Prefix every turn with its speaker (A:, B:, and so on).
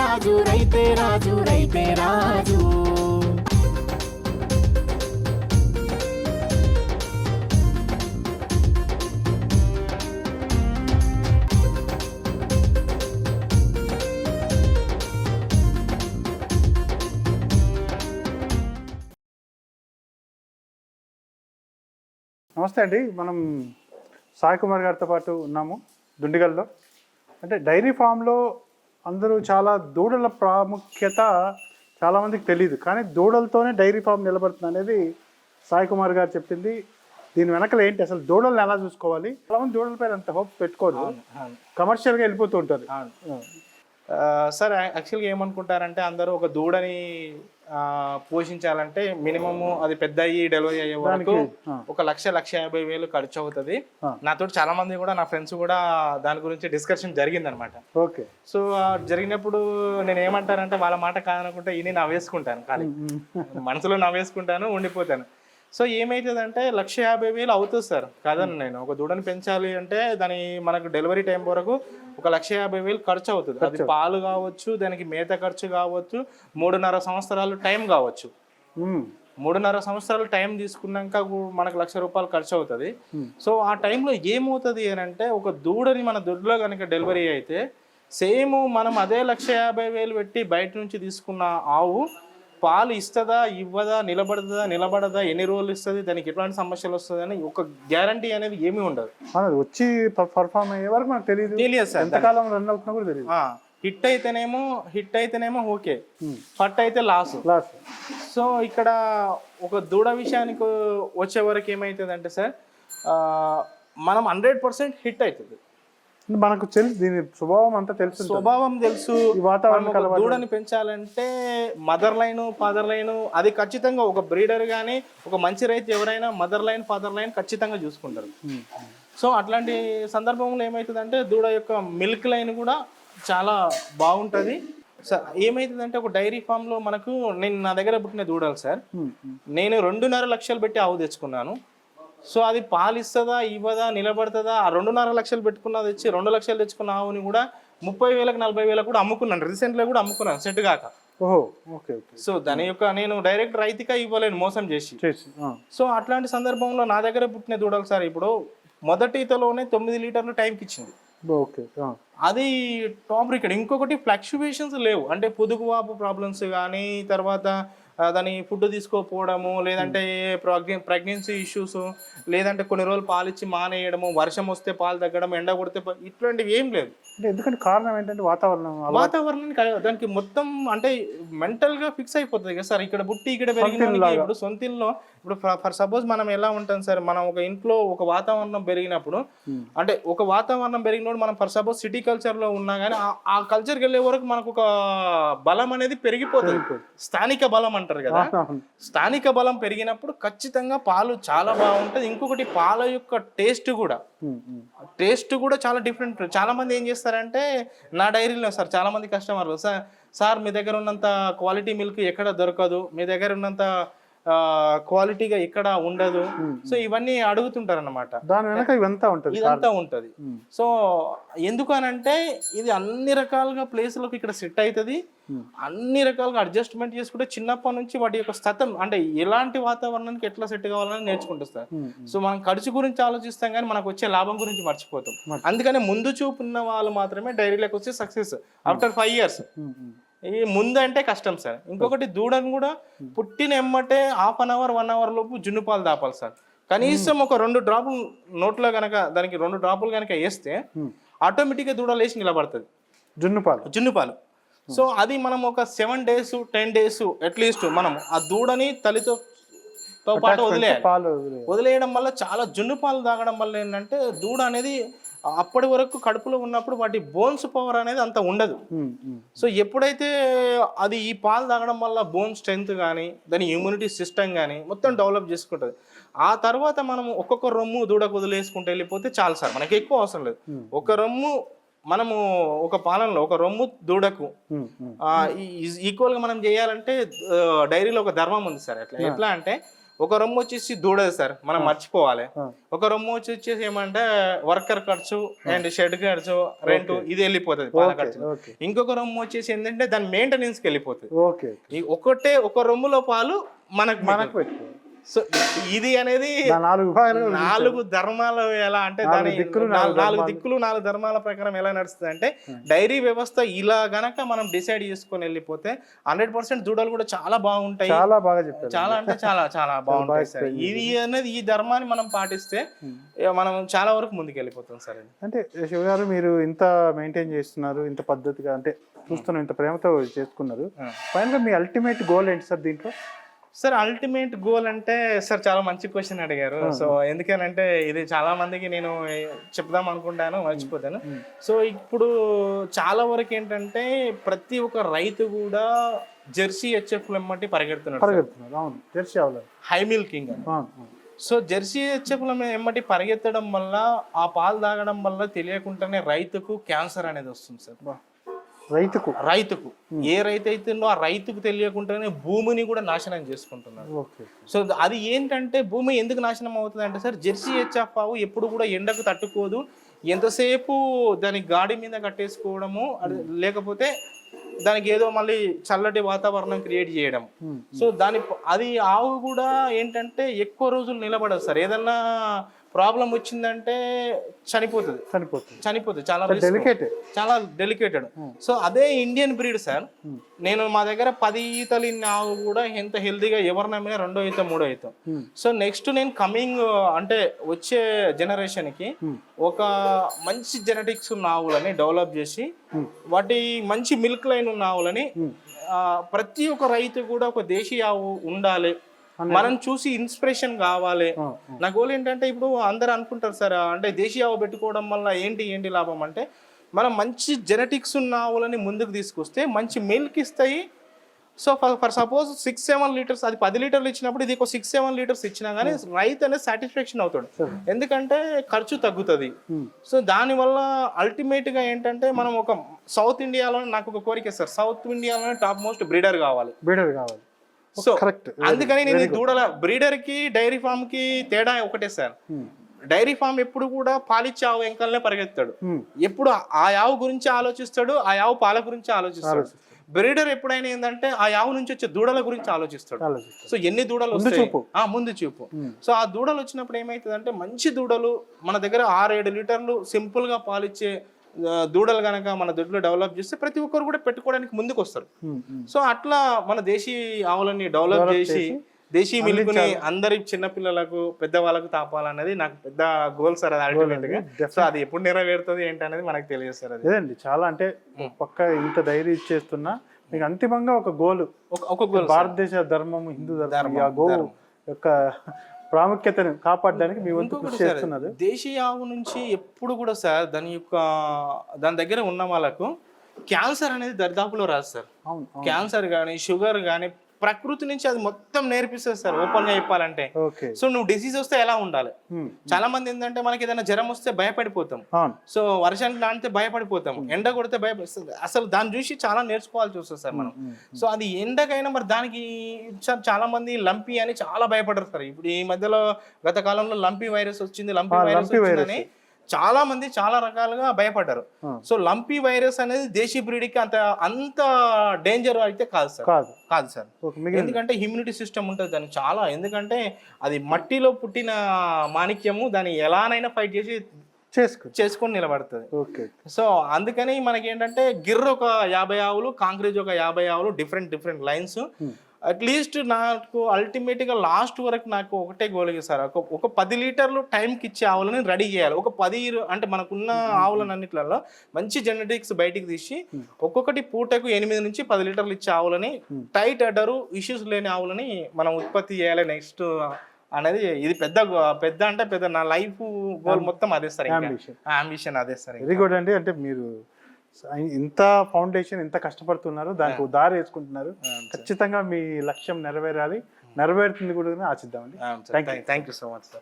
A: రాజు రైతే రాజు రైతే రాజు.
B: నమస్తే అండి. మనం సాయి కుమార్ గారితో పాటు ఉన్నాము దుండిగల్లో. అంటే డైరీ ఫామ్లో అందరూ చాలా దూడల ప్రాముఖ్యత చాలామందికి తెలియదు, కానీ దూడలతోనే డైరీ ఫామ్ నిలబడుతుంది అనేది సాయి కుమార్ గారు చెప్పింది. దీని వెనకలు ఏంటి, అసలు దూడలను ఎలా చూసుకోవాలి? చాలామంది దూడల పైన అంత హోప్ పెట్టుకోరు, కమర్షియల్గా వెళ్ళిపోతూ ఉంటారు.
C: సార్ యాక్చువల్గా ఏమనుకుంటారంటే అందరూ ఒక దూడని పోషించాలంటే మినిమము అది పెద్ద అయ్యి డెలివరీ అయ్యే వరకు 1,50,000 ఖర్చు అవుతుంది. నాతో చాలా మంది కూడా నా ఫ్రెండ్స్ కూడా దాని గురించి డిస్కషన్ జరిగింది అనమాట.
B: ఓకే.
C: సో జరిగినప్పుడు నేను ఏమంటానంటే వాళ్ళ మాట కాదనుకుంటే ఇని నవ్వేసుకుంటాను, కానీ మనసులో నవ్వేసుకుంటాను, ఉండిపోతాను. సో ఏమవుతుందంటే 1,50,000 అవుతుంది సార్, కాదని నేను ఒక దూడని పెంచాలి అంటే దాని మనకు డెలివరీ టైం వరకు 1,50,000 ఖర్చు అవుతుంది. అది పాలు కావచ్చు, దానికి మేత ఖర్చు కావచ్చు, 3.5 సంవత్సరాలు టైం కావచ్చు. 3.5 సంవత్సరాలు టైం తీసుకున్నాక మనకు ₹1,00,000 ఖర్చు అవుతుంది. సో ఆ టైంలో ఏమవుతుంది అని అంటే ఒక దూడని మన దొడ్లో కనుక డెలివరీ అయితే సేమ్ మనం అదే 1,50,000 పెట్టి బయట నుంచి తీసుకున్న ఆవు పాలు ఇస్తుందా, ఇవ్వదా, నిలబడదా, ఎన్ని రోజులు ఇస్తుంది, దానికి ఎట్లాంటి సమస్యలు వస్తుంది అని ఒక గ్యారంటీ అనేది ఏమీ ఉండదు.
B: వచ్చి పర్ఫార్మ్ అయ్యే వరకు మనకు తెలియదు సార్, ఎంతకాలం రన్ అవుతున్నా కూడా తెలియదు.
C: హిట్ అయితేనేమో ఓకే, ఫట్ అయితే లాస్. సో ఇక్కడ ఒక దూడ విషయానికి వచ్చే వరకు ఏమవుతుంది అంటే సార్, మనం 100% హిట్ అవుతుంది.
B: మనకు తెలుసు దీని స్వభావం అంతా తెలుసు,
C: స్వభావం తెలుసు. దూడని పెంచాలంటే మదర్ లైన్, ఫాదర్ లైన్ అది ఖచ్చితంగా ఒక బ్రీడర్ కానీ ఒక మంచి రైతు ఎవరైనా మదర్ లైన్, ఫాదర్ లైన్ ఖచ్చితంగా చూసుకుంటారు. సో అట్లాంటి సందర్భంలో ఏమవుతుందంటే దూడ యొక్క మిల్క్ లైన్ కూడా చాలా బాగుంటుంది. ఏమవుతుందంటే ఒక డైరీ ఫామ్ లో మనకు నా దగ్గర పుట్టిన దూడలు సార్, నేను 2.5 లక్షలు పెట్టి ఆవు తెచ్చుకున్నాను. సో అది పాలు ఇస్తుందా, ఇవ్వదా, నిలబడుతుందా, ఆ 2.5 లక్షలు పెట్టుకున్నది వచ్చి 2 లక్షలు తెచ్చుకున్న ఆవుని కూడా 30,000, 40,000 కూడా అమ్ముకున్నాను. రీసెంట్గా కూడా అమ్ముకున్నాను సెట్ కాక. సో దాని యొక్క నేను డైరెక్ట్ రైతుగా ఇవ్వలేను, మోసం చేసి. సో అట్లాంటి సందర్భంలో నా దగ్గర పుట్టిన దూడలు సార్ ఇప్పుడు మొదటి ఈతలోనే 9 లీటర్లు టైంకి ఇచ్చింది. అది టాప్ రికార్డ్. ఇంకొకటి ఫ్లక్చువేషన్స్ లేవు, అంటే పొదుగువాపు ప్రాబ్లమ్స్ కానీ, తర్వాత దాని ఫుడ్ తీసుకోకపోవడము, లేదంటే ప్రెగ్నెన్సీ ఇష్యూస్, లేదంటే కొన్ని రోజులు పాలు ఇచ్చి మానేయడము, వర్షం వస్తే పాలు తగ్గడం, ఎండ కొడితే, ఇట్లాంటివి ఏం లేదు.
B: ఎందుకంటే కారణం ఏంటంటే
C: వాతావరణానికి దానికి మొత్తం అంటే మెంటల్ గా ఫిక్స్ అయిపోతుంది కదా సార్. ఇక్కడ బుట్టి ఇక్కడ పెరిగిన ఇప్పుడు సొంతిల్లో ఇప్పుడు ఫర్ సపోజ్ మనం ఎలా ఉంటాం సార్, మనం ఒక ఇంట్లో ఒక వాతావరణం పెరిగినప్పుడు, అంటే ఒక వాతావరణం పెరిగినప్పుడు మనం ఫర్ సపోజ్ సిటీ కల్చర్ లో ఉన్నా కానీ ఆ కల్చర్కి వెళ్ళే వరకు మనకు ఒక బలం అనేది పెరిగిపోతుంది, స్థానిక బలం అంటారు కదా. స్థానిక బలం పెరిగినప్పుడు ఖచ్చితంగా పాలు చాలా బాగుంటుంది. ఇంకొకటి పాల యొక్క టేస్ట్ కూడా చాలా డిఫరెంట్. చాలా మంది ఏం చేస్తారంటే నా డైరీలో సార్ చాలా మంది కస్టమర్లు సార్ మీ దగ్గర ఉన్నంత క్వాలిటీ మిల్క్ ఎక్కడ దొరకదు, మీ దగ్గర ఉన్నంత క్వాలిటీగా ఎక్కడ ఉండదు. సో ఇవన్నీ అడుగుతుంటారు అన్నమాట. ఇదంతా ఉంటది. సో ఎందుకు అనంటే ఇది అన్ని రకాలుగా ప్లేస్లకు ఇక్కడ సెట్ అవుతుంది, అన్ని రకాలుగా అడ్జస్ట్మెంట్ చేసుకుంటే చిన్నప్పటి నుంచి వాటి యొక్క స్థతం అంటే ఎలాంటి వాతావరణానికి ఎట్లా సెట్ కావాలని నేర్చుకుంటారు. సో మనం ఖర్చు గురించి ఆలోచిస్తాం కానీ మనకు వచ్చే లాభం గురించి మర్చిపోతాం. అందుకని ముందు చూపు ఉన్న వాళ్ళు మాత్రమే డైరీలోకి వచ్చి సక్సెస్ ఆఫ్టర్ 5 years. ఈ ముందు అంటే కష్టం సార్. ఇంకొకటి దూడను కూడా పుట్టిన ఎమ్మటే 1/2 hour 1 hour లోపు జున్ను పాలు దాపాలి సార్. కనీసం ఒక 2 డ్రాపులు నోట్లో కనుక దానికి 2 డ్రాపులు కనుక వేస్తే ఆటోమేటిక్గా దూడ లేచి నిలబడుతుంది జున్ను పాలు. సో అది మనం ఒక 7 days 10 days అట్లీస్ట్ మనం ఆ దూడని తల్లితో పాటు వదిలేయడం వల్ల చాలా జున్ను పాలు తాగడం వల్ల ఏంటంటే దూడ అనేది అప్పటి వరకు కడుపులో ఉన్నప్పుడు వాటి బోన్స్ పవర్ అనేది అంత ఉండదు. సో ఎప్పుడైతే అది ఈ పాలు తాగడం వల్ల బోన్ స్ట్రెంగ్త్ కానీ దాని ఇమ్యూనిటీ సిస్టమ్ కానీ మొత్తం డెవలప్ చేసుకుంటుంది. ఆ తర్వాత మనం ఒక్కొక్క రొమ్ము దూడకు వదిలేసుకుంటూ వెళ్ళిపోతే చాలు సార్, మనకి ఎక్కువ అవసరం లేదు. ఒక రొమ్ము మనము ఒక పాలనలో ఒక రొమ్ము దూడకు ఈక్వల్ గా మనం చేయాలంటే డైరీలో ఒక ధర్మం ఉంది సార్. ఎట్లా అంటే ఒక రొమ్ము వచ్చేసి దూడదు సార్, మనం మర్చిపోవాలి. ఒక రొమ్ము వచ్చేసి ఏమంటే వర్కర్ ఖర్చు అండ్ షెడ్ ఖర్చు, రెంట్ ఇది వెళ్ళిపోతుంది పాల ఖర్చు. ఇంకొక రొమ్ము వచ్చేసి ఏంటంటే దాని మెయింటెనెన్స్ కి వెళ్ళిపోతుంది. ఒక రొమ్ములో పాలు మనకు సో ఇది అనేది 4 ధర్మాలు ఎలా అంటే దాని 4 దిక్కులు 4 ధర్మాల ప్రకారం ఎలా నడుస్తుంది అంటే డైరీ వ్యవస్థ ఇలా గనక మనం డిసైడ్ చేసుకొని వెళ్ళిపోతే 100% దూడలు కూడా చాలా బాగుంటాయి. చాలా అంటే చాలా బాగుంటాయి సార్. ఇది అనేది ఈ ధర్మాన్ని మనం పాటిస్తే మనం చాలా వరకు ముందుకు వెళ్ళిపోతాం సార్.
B: అంటే శివ గారు, మీరు ఇంత మెయింటైన్ చేస్తున్నారు, ఇంత పద్ధతిగా అంటే చూస్తున్నారు, ఇంత ప్రేమతో చేసుకున్నారు, ఫైనల్ గా మీ అల్టిమేట్ గోల్ ఏంటి సార్ దీంట్లో?
C: సార్ అల్టిమేట్ గోల్ అంటే సార్ చాలా మంచి క్వశ్చన్ అడిగారు. సో ఎందుకనంటే ఇది చాలా మందికి నేను చెప్దాం అనుకుంటాను, మర్చిపోతాను. సో ఇప్పుడు చాలా వరకు ఏంటంటే ప్రతి ఒక్క రైతు కూడా జెర్సీ హెచ్ఎఫ్ ఎమ్మటి పరిగెడుతున్నారు, high milking. So Jersey HF ఎమ్మటి పరిగెత్తడం వల్ల, ఆ పాలు తాగడం వల్ల తెలియకుండానే రైతుకు క్యాన్సర్ అనేది వస్తుంది సార్. రైతుకు ఏ రైతు అయితుందో ఆ రైతుకు తెలియకుండానే భూమిని కూడా నాశనం చేసుకుంటున్నారు. సో అది ఏంటంటే భూమి ఎందుకు నాశనం అవుతుంది అంటే సార్, జెర్సీ హెచ్ఎఫ్ ఆవు ఎప్పుడు కూడా ఎండకు తట్టుకోదు. ఎంతసేపు దాని గాడి మీద కట్టేసుకోవడము, లేకపోతే దానికి ఏదో మళ్ళీ చల్లటి వాతావరణం క్రియేట్ చేయడం. సో అది ఆవు కూడా ఏంటంటే ఎక్కువ రోజులు నిలబడదు సార్. ఏదన్నా ప్రాబ్లం వచ్చిందంటే చనిపోతుంది. చాలా డెలికేటెడ్. సో అదే ఇండియన్ బ్రీడ్ సార్. నేను మా దగ్గర 10 ఈతలు ఆవు కూడా ఎంత హెల్తీగా ఎవరు నమ్మినా 2వ ఈత 3వ ఈత. సో నెక్స్ట్ నేను కమింగ్ అంటే వచ్చే జనరేషన్ కి ఒక మంచి జెనెటిక్స్ ఉన్న ఆవులని డెవలప్ చేసి వాటి మంచి మిల్క్ లైన్ ఉన్న ఆవులని ప్రతి ఒక్క రైతు కూడా ఒక దేశీ ఆవు ఉండాలి, మనం చూసి ఇన్స్పిరేషన్ కావాలి. నా గోల్ ఏంటంటే ఇప్పుడు అందరు అనుకుంటారు సార్, అంటే దేశీయ ఆవు పెట్టుకోవడం వల్ల ఏంటి లాభం అంటే, మనం మంచి జెనెటిక్స్ ఉన్న ఆవులని ముందుకు తీసుకొస్తే మంచి మిల్క్ ఇస్తాయి. సో ఫర్ సపోజ్ 6-7 లీటర్స్, అది 10 లీటర్లు ఇచ్చినప్పుడు ఇది ఒక 6-7 లీటర్స్ ఇచ్చినా కానీ రైతు అనేది సాటిస్ఫాక్షన్ అవుతాడు, ఎందుకంటే ఖర్చు తగ్గుతుంది. సో దానివల్ల అల్టిమేట్ గా ఏంటంటే మనం ఒక సౌత్ ఇండియాలో, నాకు ఒక కోరిక సార్, సౌత్ ఇండియాలోనే టాప్ మోస్ట్ బ్రీడర్ కావాలి. సో అందుకని నేను దూడల బ్రీడర్ కి డైరీ ఫామ్ కి తేడా ఒకటే సార్. డైరీ ఫామ్ ఎప్పుడు కూడా పాలిచ్చే ఆవు వెంకల్నే పరిగెత్తాడు, ఎప్పుడు ఆ ఆవు గురించి ఆలోచిస్తాడు, ఆ ఆవు పాల గురించి ఆలోచిస్తాడు. బ్రీడర్ ఎప్పుడైనా ఏంటంటే ఆ ఆవు నుంచి వచ్చే దూడల గురించి ఆలోచిస్తాడు. సో ఎన్ని దూడలు వస్తాయి ముందు చూపు. సో ఆ దూడలు వచ్చినప్పుడు ఏమైతుంది అంటే మంచి దూడలు మన దగ్గర 6-7 లీటర్లు సింపుల్ గా పాలిచ్చే దూడలు కనుక మన దొడ్లో డెవలప్ చేస్తే ప్రతి ఒక్కరు కూడా పెట్టుకోవడానికి ముందుకు వస్తారు. సో అట్లా మన దేశీ ఆవులని డెవలప్ చేసి దేశీ మిల్క్ని అందరి చిన్నపిల్లలకు పెద్దవాళ్ళకు తాపాలన్నది నాకు పెద్ద గోల్ సార్. అది అల్టిమేట్ గా. సో అది ఎప్పుడు నెరవేరుతుంది ఏంటనేది మనకు తెలియదు సార్.
B: అదేండి చాలా అంటే పక్క ఇంత ధైర్యం ఇచ్చేస్తున్నా మీకు అంతిమంగా ఒక గోల్, భారతదేశ ధర్మం, హిందూ ధర్మం, ఆ గో యొక్క ప్రాముఖ్యతను కాపాడడానికి మీ వంతు కృషి చేస్తున్నారు.
C: దేశీయ ఆవు నుంచి ఎప్పుడు కూడా సార్ దాని దగ్గర ఉన్న వాళ్ళకు క్యాన్సర్ అనేది దరిదాపులో రాదు సార్. క్యాన్సర్ కానీ షుగర్ కానీ ప్రకృతి నుంచి అది మొత్తం నేర్పిస్తుంది సార్, ఓపెన్ గా చెప్పాలంటే. సో నువ్వు డిసీజ్ వస్తే ఎలా ఉండాలి. చాలా మంది ఏంటంటే మనకి ఏదైనా జ్వరం వస్తే భయపడిపోతాం, సో వర్షానికి నానితే భయపడిపోతాం, ఎండ కొడితే భయపడిస్తుంది. అసలు దాన్ని చూసి చాలా నేర్చుకోవాల్సి వస్తుంది సార్ మనం. సో అది ఎండకైనా మరి దానికి చాలా మంది లంపీ అని చాలా భయపడరు సార్. ఇప్పుడు ఈ మధ్యలో గత కాలంలో లంపీ వైరస్ వచ్చింది, లంపీ వైరస్ వచ్చిందని చాలా మంది చాలా రకాలుగా భయపడ్డారు. సో లంపీ వైరస్ అనేది దేశీ బ్రీడ్కి అంత డేంజర్ అయితే కాదు సార్. ఎందుకంటే ఇమ్యూనిటీ సిస్టమ్ ఉంటుంది దానికి చాలా. ఎందుకంటే అది మట్టిలో పుట్టిన మాణిక్యము, దాన్ని ఎలానైనా ఫైట్ చేసి చేసుకొని నిలబడుతుంది. సో అందుకని మనకి ఏంటంటే గిర్ర ఒక 50 ఆవులు, కాంక్రీజ్ ఒక 50 ఆవులు, డిఫరెంట్ లైన్స్. అట్లీస్ట్ నాకు అల్టిమేట్ గా లాస్ట్ వరకు నాకు ఒకటే గోల్ సార్, ఒక 10 లీటర్లు టైంకి ఇచ్చే ఆవులని రెడీ చేయాలి. ఒక 10 అంటే మనకున్న ఆవులన్నిట్లలో మంచి జెనెటిక్స్ బయటికి తీసి ఒక్కొక్కటి పూటకు 8 నుంచి 10 లీటర్లు ఇచ్చే ఆవులని, టైట్ అడ్డరు ఇష్యూస్ లేని ఆవులని మనం ఉత్పత్తి చేయాలి నెక్స్ట్ అనేది. ఇది పెద్ద నా లైఫ్ గోల్ మొత్తం అదే సార్, అంబిషన్ అదే సార్.
B: వెరీ గుడ్ అండి. అంటే మీరు ఇంత ఫౌండేషన్ ఇంత కష్టపడుతున్నారు, దానికి దారి వేసుకుంటున్నారు. ఖచ్చితంగా మీ లక్ష్యం నెరవేరాలి, నెరవేరుతుంది కూడా ఆశిద్దామండి.
C: Thank you so much sir.